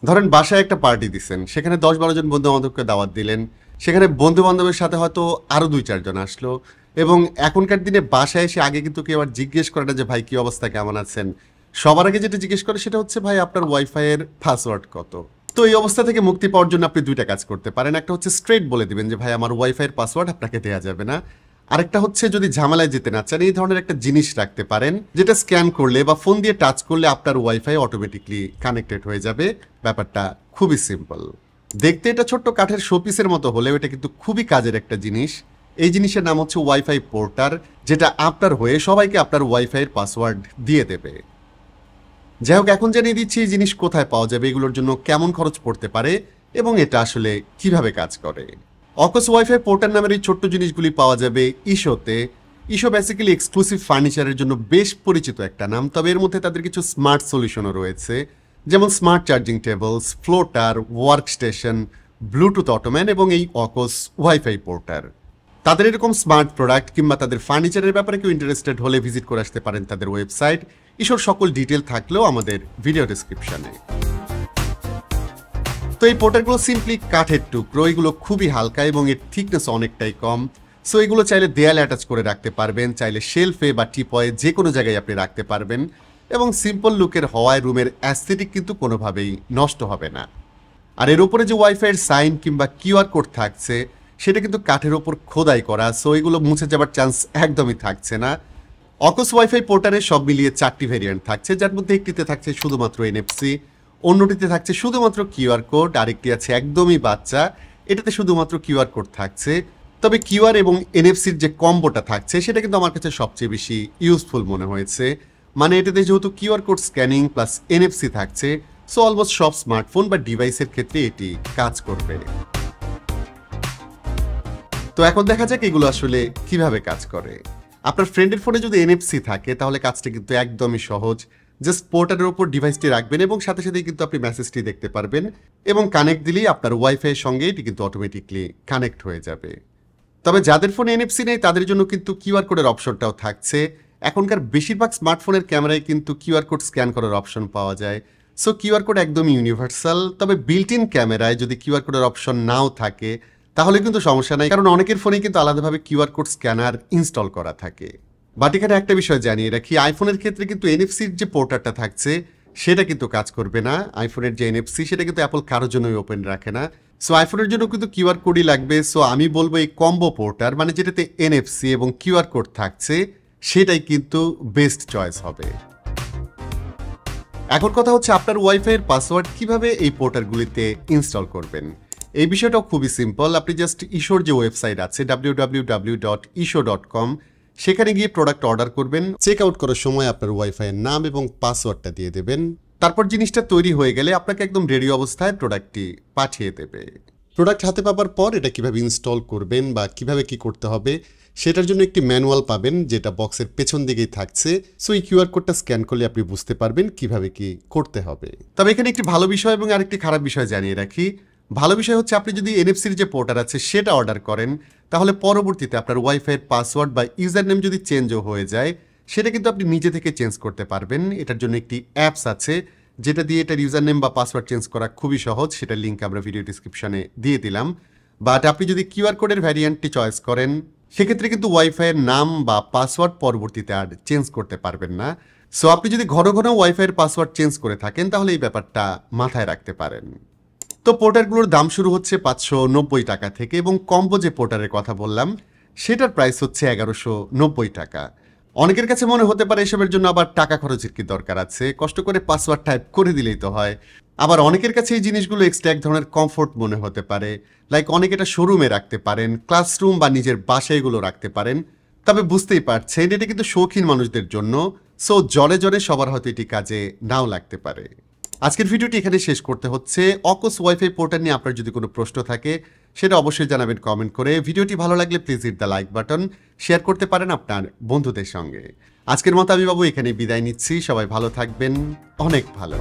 ধরেন বাসায় একটা পার্টি দিচ্ছেন, সেখানে 10-12 জন বন্ধু বান্ধবকে দাওয়াত দিলেন, সেখানে বন্ধু বান্ধবের সাথে হয়তো আরও 2-4 জন আসলো, এবং এখনকার দিনে বাসায় এসে আগে কিন্তু কেউ আবার জিজ্ঞেস করে না যে ভাই কি অবস্থা, কেমন আছেন। সবার আগে যেটা জিজ্ঞেস করে সেটা হচ্ছে ভাই আপনার ওয়াইফাইয়ের পাসওয়ার্ড কত। তো এই অবস্থা থেকে মুক্তি পাওয়ার জন্য আপনি দুইটা কাজ করতে পারেন। একটা হচ্ছে স্ট্রেট বলে দিবেন যে ভাই আমার ওয়াইফাইয়ের পাসওয়ার্ড আপনাকে দেওয়া যাবে না। আরেকটা হচ্ছে যদি ঝামেলায় যেতে না চান, এই ধরনের একটা জিনিস রাখতে পারেন যেটা স্ক্যান করলে বা ফোন দিয়ে টাচ করলে আপনার ওয়াইফাই অটোমেটিকলি কানেক্টেড হয়ে যাবে। ব্যাপারটা খুবই সিম্পল। দেখতে এটা ছোট্ট কাঠের শোপিসের মতো হলেও এটা কিন্তু খুবই কাজের একটা জিনিস। এই জিনিসের নাম হচ্ছে ওয়াইফাই পোর্টার, যেটা আপনার হয়ে সবাইকে আপনার ওয়াইফাইয়ের পাসওয়ার্ড দিয়ে দেবে। যাই হোক, এখন জানিয়ে দিচ্ছি এই জিনিস কোথায় পাওয়া যাবে, এগুলোর জন্য কেমন খরচ পড়তে পারে এবং এটা আসলে কিভাবে কাজ করে। অকস ওয়াইফাই পোর্টার নামের এই ছোট্ট জিনিসগুলি পাওয়া যাবে ইশোতে। ইশো বেসিক্যালি এক্সক্লুসিভ ফার্নিচারের জন্য বেশ পরিচিত একটা নাম, তবে এর মধ্যে তাদের কিছু স্মার্ট সলিউশনও রয়েছে, যেমন smart charging tables, floater, work station, Bluetooth Ottoman এবং এই অকস ওয়াইফাই পোর্টার। তাদের এরকম স্মার্ট প্রোডাক্ট কিংবা তাদের ফার্নিচারের ব্যাপারে কেউ ইন্টারেস্টেড হলে ভিজিট করে আসতে পারেন তাদের ওয়েবসাইট। ইশোর সকল ডিটেল থাকলেও আমাদের ভিডিও ডেসক্রিপশনে। তো এই পোর্টারগুলো সিম্পলি কাঠের টুকরো, এগুলো খুবই হালকা এবং এর থিকনেস অনেকটাই কম। সো এগুলো চাইলে দেয়ালে অ্যাটাচ করে রাখতে পারবেন, চাইলে শেলফে বা টিপয়ে যে কোনো জায়গায় আপনি রাখতে পারবেন, এবং সিম্পল লুকের হওয়ায় রুমের অ্যাস্থেটিক কিন্তু কোনোভাবেই নষ্ট হবে না। আর এর উপরে যে ওয়াইফাইয়ের সাইন কিংবা কিউআর কোড থাকছে সেটা কিন্তু কাঠের ওপর খোদাই করা, সো এগুলো মুছে যাবার চান্স একদমই থাকছে না। অকস ওয়াইফাই পোর্টারে সব মিলিয়ে 4টি ভেরিয়েন্ট থাকছে, যার মধ্যে একটিতে থাকছে শুধুমাত্র এনএফসি, অন্যটিতে থাকছে শুধুমাত্র কিউআর কোড, আরেকটি আছে একদমই বাচ্চা, এটাতে শুধুমাত্র কিউআর কোড থাকছে। তবে কিউআর এবং এনএফসির যে কম্বোটা থাকছে সেটা কিন্তু আমার কাছে সবচেয়ে বেশি ইউজফুল মনে হয়েছে। মানে এটাতে যেহেতু QR code scanning plus NFC থাকছে, সো অলমোস্ট সব স্মার্টফোন বা ডিভাইসের ক্ষেত্রে এটি কাজ করবে। তো এখন দেখা যাক এগুলো আসলে কিভাবে কাজ করে। আপনার ফ্রেন্ডের ফোনে যদি এনএফসি থাকে তাহলে কাজটা কিন্তু একদমই সহজ। জাস্ট পোর্টারের উপর ডিভাইসটি রাখবেন এবং সাথে সাথেই কিন্তু আপনি মেসেজটি দেখতে পারবেন, এবং কানেক্ট দিলেই আপনার ওয়াইফাইয়ের সঙ্গে এটি কিন্তু অটোমেটিকলি কানেক্ট হয়ে যাবে। তবে যাদের ফোনে এনএফসি নেই তাদের জন্য কিন্তু কিউআর কোডের অপশনটাও থাকছে। এখনকার বেশিরভাগ স্মার্টফোনের ক্যামেরায় কিন্তু কিউআর কোড স্ক্যান করার অপশন পাওয়া যায়। সো কিউআর কোড একদমই ইউনিভার্সাল। তবে বিল্ট ইন ক্যামেরায় যদি কিউআর কোডের অপশন নাও থাকে তাহলে কিন্তু সমস্যা নাই, কারণ অনেকের ফোনে কিন্তু আলাদাভাবে কিউআর কোড স্ক্যানার ইনস্টল করা থাকে। বাট এখানে একটা বিষয় জানিয়ে রাখি, আইফোনের ক্ষেত্রে কিন্তু এনএফসির যে পোর্টারটা থাকছে সেটা কিন্তু কাজ করবে না। আইফোনের যে এনএফসি সেটা কিন্তু অ্যাপল কারোর জন্যই ওপেন রাখে না। সো আইফোনের জন্য কিন্তু কিউআর কোডই লাগবে। সো আমি বলবো এই কম্বো পোর্টার, মানে যেটাতে এনএফসি এবং কিউআর কোড থাকছে, সেটাই কিন্তু বেস্ট চয়েস হবে। এখন কথা হচ্ছে আপনার ওয়াইফাইয়ের পাসওয়ার্ড কিভাবে এই পোর্টারগুলিতে ইনস্টল করবেন। এই বিষয়টাও খুবই সিম্পল। আপনি জাস্ট ইশোর যে ওয়েবসাইট আছে www.isho.com, সেখানে গিয়ে প্রোডাক্ট অর্ডার করবেন। চেক আউট করার সময় আপনার ওয়াইফাইয়ের নাম এবং পাসওয়ার্ডটা দিয়ে দেবেন। তারপর জিনিসটা তৈরি হয়ে গেলে আপনাকে একদম রেডি অবস্থায় প্রোডাক্টটি পাঠিয়ে দেবে। প্রোডাক্ট হাতে পাওয়ার পর এটা কিভাবে ইনস্টল করবেন বা কিভাবে কি করতে হবে সেটার জন্য একটি ম্যানুয়াল পাবেন, যেটা বক্সের পেছন দিকেই থাকছে। সো এই কিউআর কোডটা স্ক্যান করলে আপনি বুঝতে পারবেন কিভাবে কি করতে হবে। তবে এখানে একটি ভালো বিষয় এবং আরেকটি খারাপ বিষয় জানিয়ে রাখি। ভালো বিষয় হচ্ছে আপনি যদি এনএফসির যে পোর্টার আছে সেটা অর্ডার করেন তাহলে পরবর্তীতে আপনার ওয়াইফাইয়ের পাসওয়ার্ড বা ইউজার নেম যদি চেঞ্জও হয়ে যায় সেটা কিন্তু আপনি নিজে থেকে চেঞ্জ করতে পারবেন। এটার জন্য একটি অ্যাপস আছে যেটা দিয়ে এটার ইউজার নেম বা পাসওয়ার্ড চেঞ্জ করা খুবই সহজ, সেটার লিঙ্ক আমরা ভিডিও ডিসক্রিপশনে দিয়ে দিলাম। বাট আপনি যদি কিউআর কোডের ভ্যারিয়েন্টটি চয়েস করেন সেক্ষেত্রে কিন্তু ওয়াইফাইয়ের নাম বা পাসওয়ার্ড পরবর্তীতে আর চেঞ্জ করতে পারবেন না। সো আপনি যদি ঘন ঘন ওয়াইফাইয়ের পাসওয়ার্ড চেঞ্জ করে থাকেন তাহলে এই ব্যাপারটা মাথায় রাখতে পারেন। তো পোর্টারগুলোর দাম শুরু হচ্ছে 590 টাকা থেকে, এবং কম্বো যে পোর্টারের কথা বললাম সেটার প্রাইস হচ্ছে 1190 টাকা। অনেকের কাছে মনে হতে পারে এসবের জন্য আবার টাকা খরচের কি দরকার আছে, কষ্ট করে পাসওয়ার্ড টাইপ করে দিলেই তো হয়। আবার অনেকের কাছে এই জিনিসগুলো এক্সট্রা এক ধরনের কমফোর্ট মনে হতে পারে, লাইক অনেকে এটা শোরুমে রাখতে পারেন, ক্লাসরুম বা নিজের বাসায় এগুলো রাখতে পারেন। তবে বুঝতেই পারছেন এটা কিন্তু শৌখিন মানুষদের জন্য, সো জলে জলে সবার হয়তো এটি কাজে নাও লাগতে পারে। আজকের ভিডিওটি এখানে শেষ করতে হচ্ছে। অকস ওয়াইফাই পোর্টাল নিয়ে আপনার যদি কোনো প্রশ্ন থাকে সেটা অবশ্যই জানাবেন কমেন্ট করে। ভিডিওটি ভালো লাগলে please hit the like button, share করতে পারেন আপনার বন্ধুদের সঙ্গে। আজকের মতো আমি বাবু এখানে বিদায় নিচ্ছি। সবাই ভালো থাকবেন, অনেক ভালো।